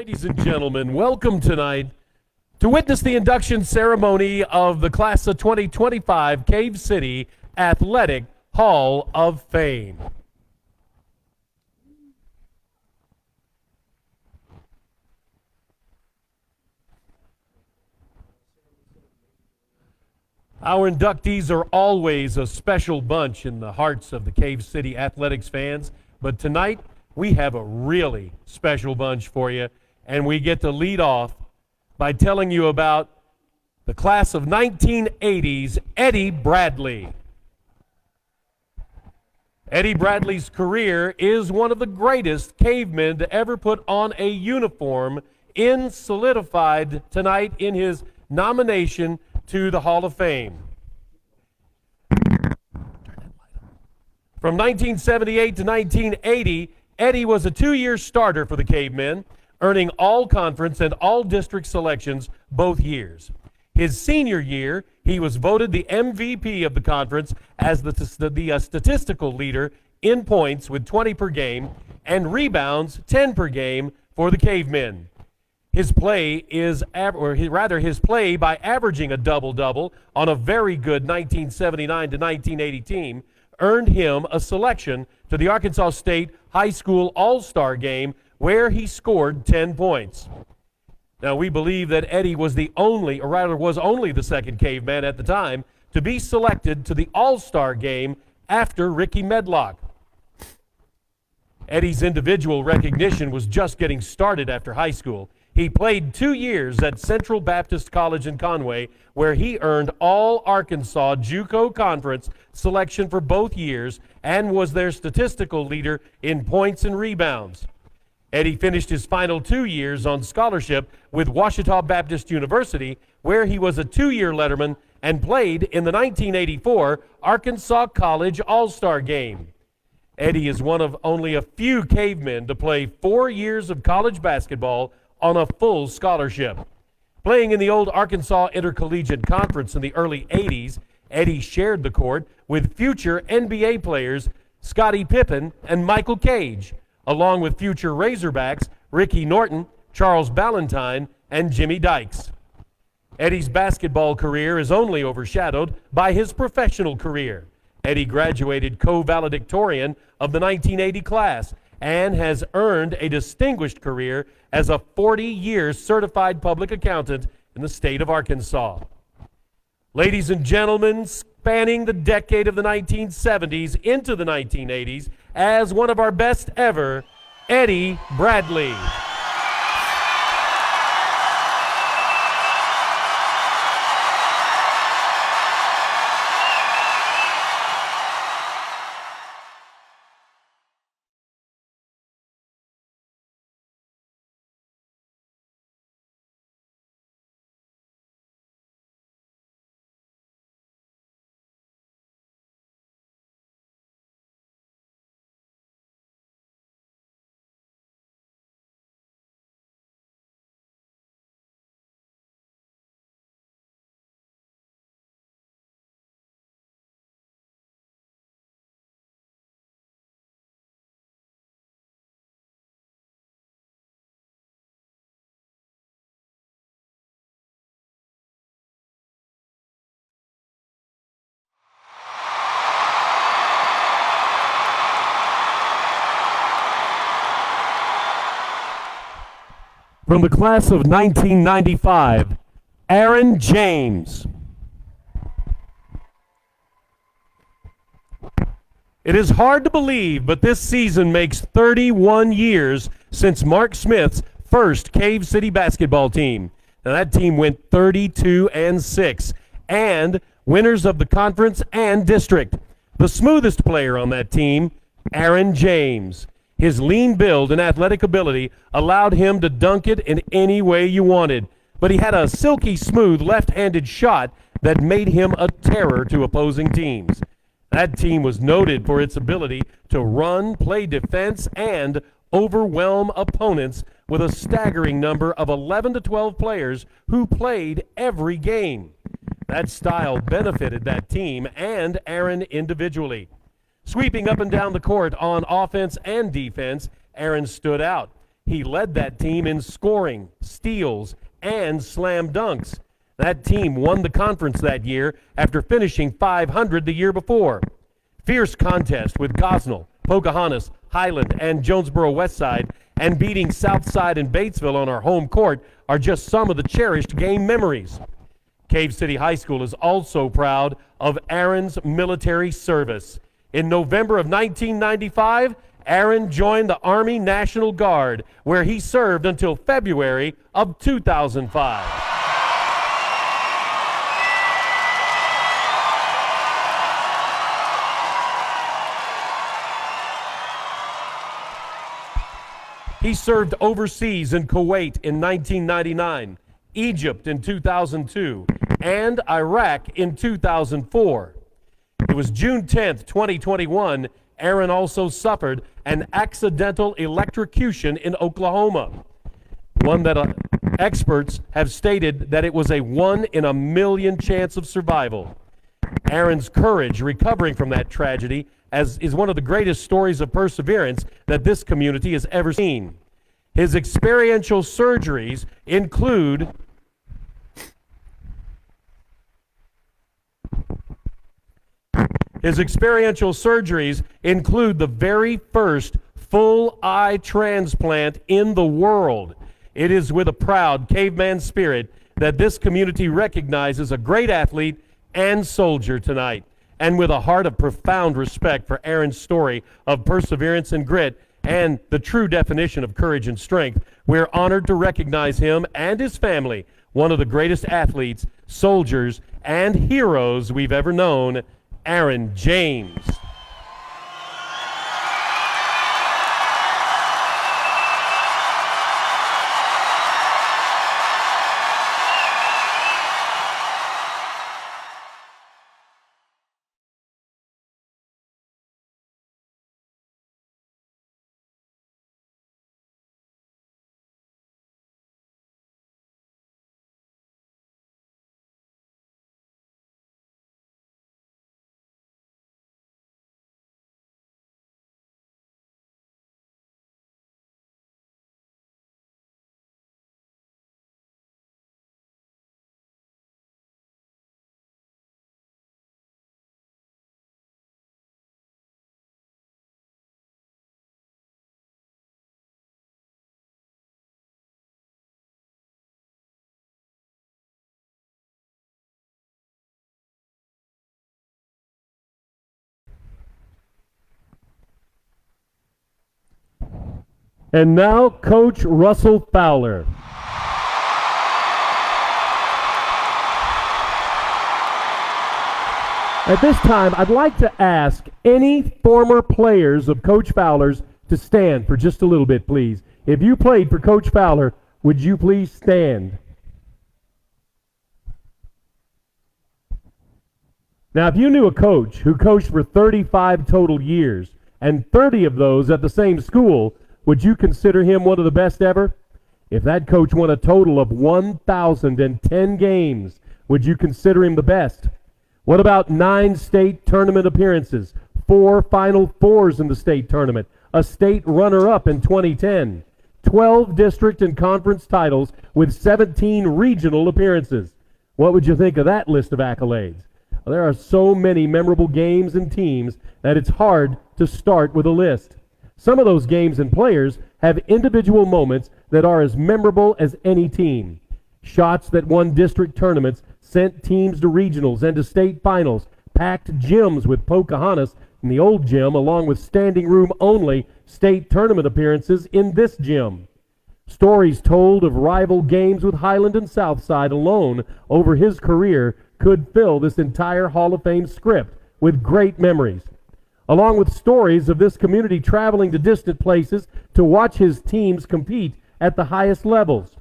Ladies and gentlemen, welcome tonight to witness the induction ceremony of the class of 2025 Cave City Athletic Hall of Fame. Our inductees are always a special bunch in the hearts of the Cave City Athletics fans, but tonight we have a really special bunch for you, and we get to lead off by telling you about the class of 1980's Eddie Bradley. Eddie Bradley's career is one of the greatest cavemen to ever put on a uniform, solidified tonight in his nomination to the Hall of Fame. From 1978 to 1980, Eddie was a two-year starter for the Cavemen, earning all-conference and all-district selections both years. His senior year, he was voted the MVP of the conference as the statistical leader in points with 20 per game and rebounds 10 per game for the Cavemen. His play by averaging a double-double on a very good 1979 to 1980 team earned him a selection to the Arkansas State High School All-Star Game where he scored 10 points. Now, we believe that Eddie was only the second caveman at the time to be selected to the All-Star Game after Ricky Medlock. Eddie's individual recognition was just getting started after high school. He played 2 years at Central Baptist College in Conway, where he earned All-Arkansas JUCO Conference selection for both years and was their statistical leader in points and rebounds. Eddie finished his final 2 years on scholarship with Ouachita Baptist University, where he was a 2-year letterman and played in the 1984 Arkansas College All-Star Game. Eddie is one of only a few cavemen to play 4 years of college basketball on a full scholarship. Playing in the old Arkansas Intercollegiate Conference in the early 80s, Eddie shared the court with future NBA players Scottie Pippen and Michael Cage, along with future Razorbacks Ricky Norton, Charles Ballantyne, and Jimmy Dykes. Eddie's basketball career is only overshadowed by his professional career. Eddie graduated co-valedictorian of the 1980 class and has earned a distinguished career as a 40-year certified public accountant in the state of Arkansas. Ladies and gentlemen, spanning the decade of the 1970s into the 1980s, as one of our best ever, Eddie Bradley. From the class of 1995, Aaron James. It is hard to believe, but this season makes 31 years since Mark Smith's first Cave City basketball team. Now that team went 32-6 and winners of the conference and district. The smoothest player on that team, Aaron James. His lean build and athletic ability allowed him to dunk it in any way you wanted, but he had a silky smooth left-handed shot that made him a terror to opposing teams. That team was noted for its ability to run, play defense, and overwhelm opponents with a staggering number of 11 to 12 players who played every game. That style benefited that team and Aaron individually. Sweeping up and down the court on offense and defense, Aaron stood out. He led that team in scoring, steals, and slam dunks. That team won the conference that year after finishing 500 the year before. Fierce contest with Gosnell, Pocahontas, Highland, and Jonesboro Westside, and beating Southside and Batesville on our home court are just some of the cherished game memories. Cave City High School is also proud of Aaron's military service. In November of 1995, Aaron joined the Army National Guard, where he served until February of 2005. He served overseas in Kuwait in 1999, Egypt in 2002, and Iraq in 2004. It was June 10th, 2021, Aaron also suffered an accidental electrocution in Oklahoma, one that experts have stated that it was a 1 in a million chance of survival. Aaron's courage recovering from that tragedy is one of the greatest stories of perseverance that this community has ever seen. His experiential surgeries include the very first full eye transplant in the world. It is with a proud caveman spirit that this community recognizes a great athlete and soldier tonight. And with a heart of profound respect for Aaron's story of perseverance and grit and the true definition of courage and strength, we're honored to recognize him and his family, one of the greatest athletes, soldiers, and heroes we've ever known, Aaron James. And now, Coach Russell Fowler. At this time, I'd like to ask any former players of Coach Fowler's to stand for just a little bit, please. If you played for Coach Fowler, would you please stand? Now, if you knew a coach who coached for 35 total years, and 30 of those at the same school, would you consider him one of the best ever? If that coach won a total of 1,010 games, would you consider him the best? What about 9 state tournament appearances, 4 Final Fours in the state tournament, a state runner-up in 2010, 12 district and conference titles with 17 regional appearances? What would you think of that list of accolades? Well, there are so many memorable games and teams that it's hard to start with a list. Some of those games and players have individual moments that are as memorable as any team. Shots that won district tournaments, sent teams to regionals and to state finals, packed gyms with Pocahontas in the old gym, along with standing room only state tournament appearances in this gym. Stories told of rival games with Highland and Southside alone over his career could fill this entire Hall of Fame script with great memories, along with stories of this community traveling to distant places to watch his teams compete at the highest levels.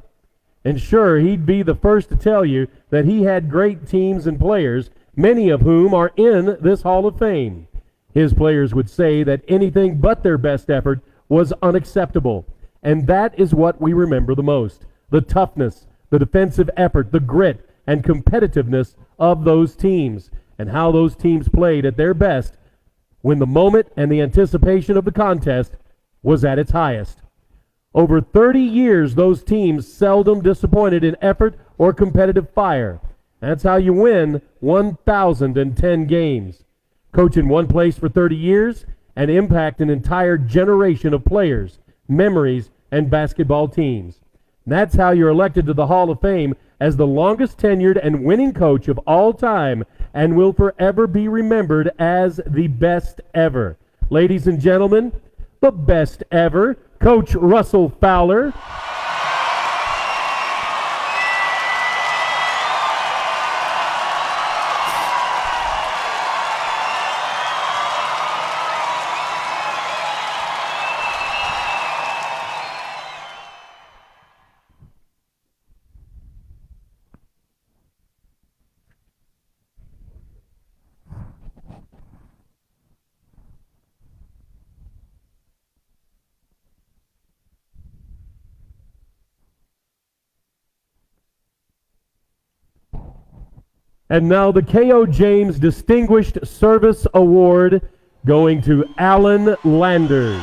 And sure, he'd be the first to tell you that he had great teams and players, many of whom are in this Hall of Fame. His players would say that anything but their best effort was unacceptable, and that is what we remember the most: the toughness, the defensive effort, the grit, and competitiveness of those teams, and how those teams played at their best when the moment and the anticipation of the contest was at its highest. Over 30 years, those teams seldom disappointed in effort or competitive fire. That's how you win 1,010 games. Coach in one place for 30 years and impact an entire generation of players, memories, and basketball teams. That's how you're elected to the Hall of Fame as the longest tenured and winning coach of all time and will forever be remembered as the best ever. Ladies and gentlemen, the best ever, Coach Russell Fowler. And now the K.O. James Distinguished Service Award going to Alan Landers.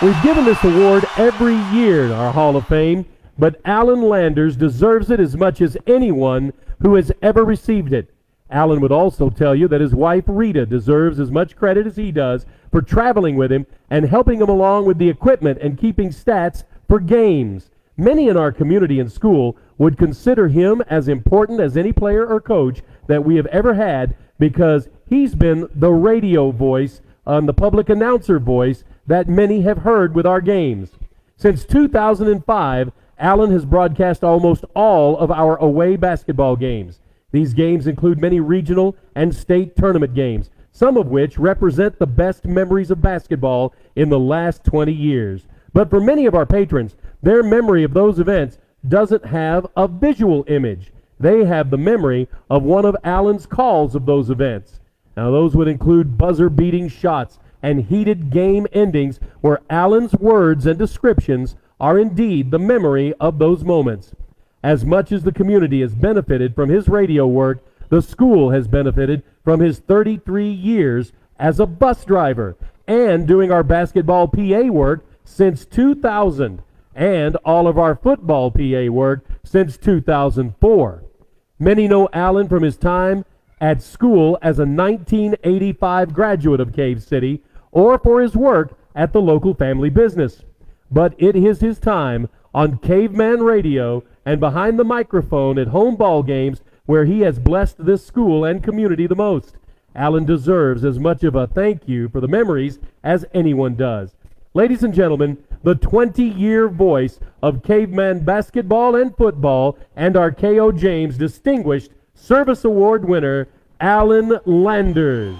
We've given this award every year in our Hall of Fame, but Alan Landers deserves it as much as anyone who has ever received it. Alan would also tell you that his wife Rita deserves as much credit as he does for traveling with him and helping him along with the equipment and keeping stats for games. Many in our community and school would consider him as important as any player or coach that we have ever had because he's been the radio voice and the public announcer voice that many have heard with our games. Since 2005, Alan has broadcast almost all of our away basketball games. These games include many regional and state tournament games, some of which represent the best memories of basketball in the last 20 years. But for many of our patrons, their memory of those events doesn't have a visual image. They have the memory of one of Alan's calls of those events. Now, those would include buzzer-beating shots and heated game endings where Alan's words and descriptions are indeed the memory of those moments. As much as the community has benefited from his radio work, the school has benefited from his 33 years as a bus driver and doing our basketball PA work since 2000. And all of our football PA work since 2004. Many know Alan from his time at school as a 1985 graduate of Cave City or for his work at the local family business. But it is his time on Caveman Radio and behind the microphone at home ball games where he has blessed this school and community the most. Alan deserves as much of a thank you for the memories as anyone does. Ladies and gentlemen, the 20-year voice of Caveman basketball and football and our K.O. James Distinguished Service Award winner, Alan Landers.